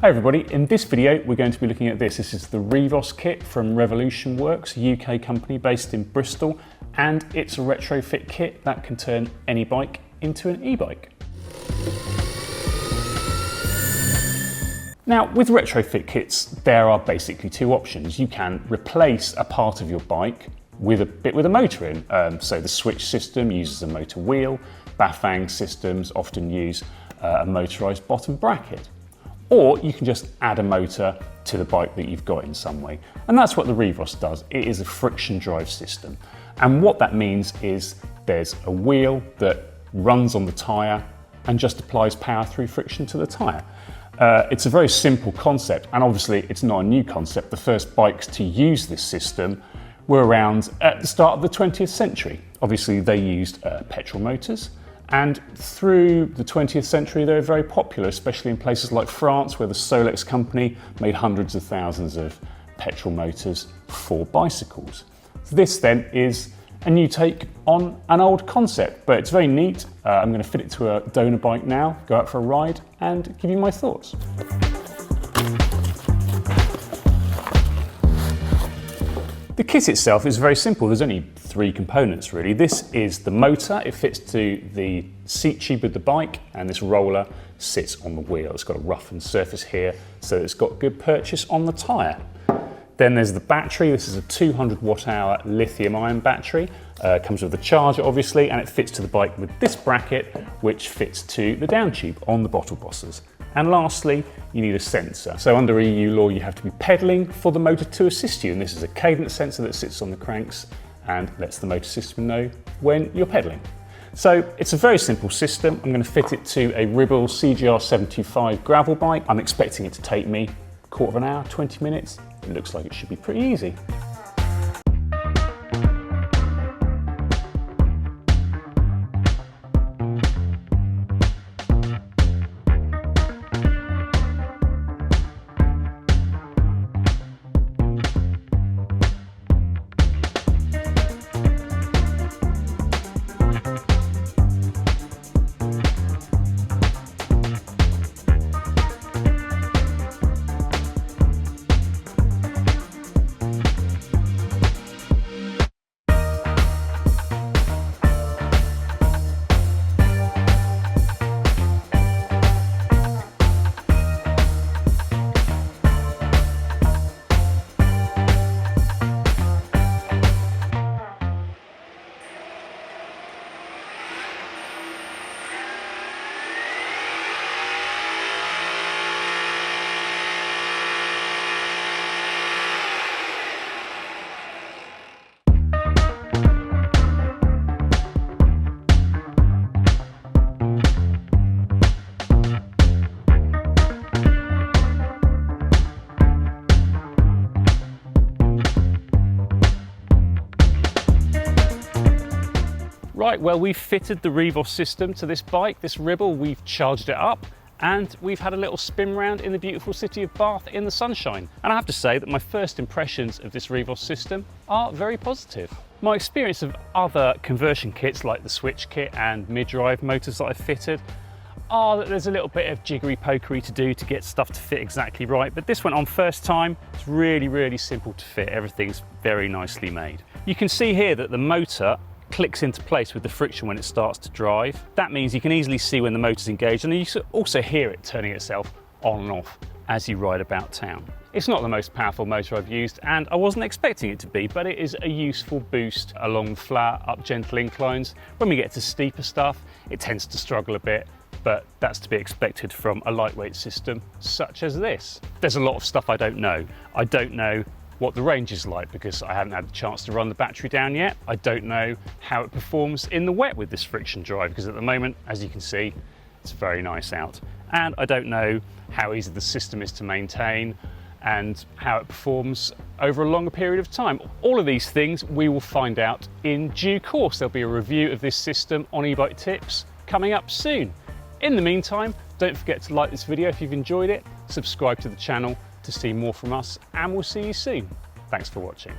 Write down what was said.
Hi everybody, in this video we're going to be looking at this. This is the Revos kit from Revolution Works, a UK company based in Bristol, and it's a retrofit kit that can turn any bike into an e-bike. Now with retrofit kits there are basically two options. You can replace a part of your bike with a bit with a motor in. So the switch system uses a motor wheel, Bafang systems often use a motorised bottom bracket. Or you can just add a motor to the bike that you've got in some way. And that's what the Revos does. It is a friction drive system. And what that means is there's a wheel that runs on the tyre and just applies power through friction to the tyre. It's a very simple concept, and obviously it's not a new concept. The first bikes to use this system were around at the start of the 20th century. Obviously they used petrol motors. And through the 20th century, they were very popular, especially in places like France, where the Solex company made hundreds of thousands of petrol motors for bicycles. So this then is a new take on an old concept, but it's very neat. I'm going to fit it to a donor bike now, go out for a ride, and give you my thoughts. The kit itself is very simple. There's only three components really. This is the motor. It fits to the seat tube of the bike, and this roller sits on the wheel. It's got a roughened surface here, so it's got good purchase on the tyre. Then there's the battery. This is a 200 watt-hour lithium-ion battery. Comes with a charger obviously, and it fits to the bike with this bracket, which fits to the down tube on the bottle bosses. And lastly, you need a sensor. So under EU law, you have to be pedalling for the motor to assist you. And this is a cadence sensor that sits on the cranks and lets the motor system know when you're pedaling. So it's a very simple system. I'm going to fit it to a Revos CGR 725 gravel bike. I'm expecting it to take me a quarter of an hour, 20 minutes. It looks like it should be pretty easy. Right, well we've fitted the Revos system to this bike, this Ribble. We've charged it up and we've had a little spin round in the beautiful city of Bath in the sunshine. And I have to say that my first impressions of this Revos system are very positive. My experience of other conversion kits like the switch kit and mid-drive motors that I've fitted are that there's a little bit of jiggery-pokery to do to get stuff to fit exactly right, but this went on first time. It's really simple to fit. Everything's very nicely made. You can see here that the motor clicks into place with the friction when it starts to drive. That means you can easily see when the motor's engaged, and you can also hear it turning itself on and off as you ride about town. It's not the most powerful motor I've used, and I wasn't expecting it to be, but it is a useful boost along flat, up gentle inclines. When we get to steeper stuff, it tends to struggle a bit, but that's to be expected from a lightweight system such as this. There's a lot of stuff I don't know. I don't know what the range is like because I haven't had the chance to run the battery down yet. I don't know how it performs in the wet with this friction drive because at the moment, as you can see, it's very nice out. And I don't know how easy the system is to maintain and how it performs over a longer period of time. All of these things we will find out in due course. There'll be a review of this system on eBike Tips coming up soon. In the meantime, don't forget to like this video if you've enjoyed it, subscribe to the channel to see more from us, and we'll see you soon. Thanks for watching.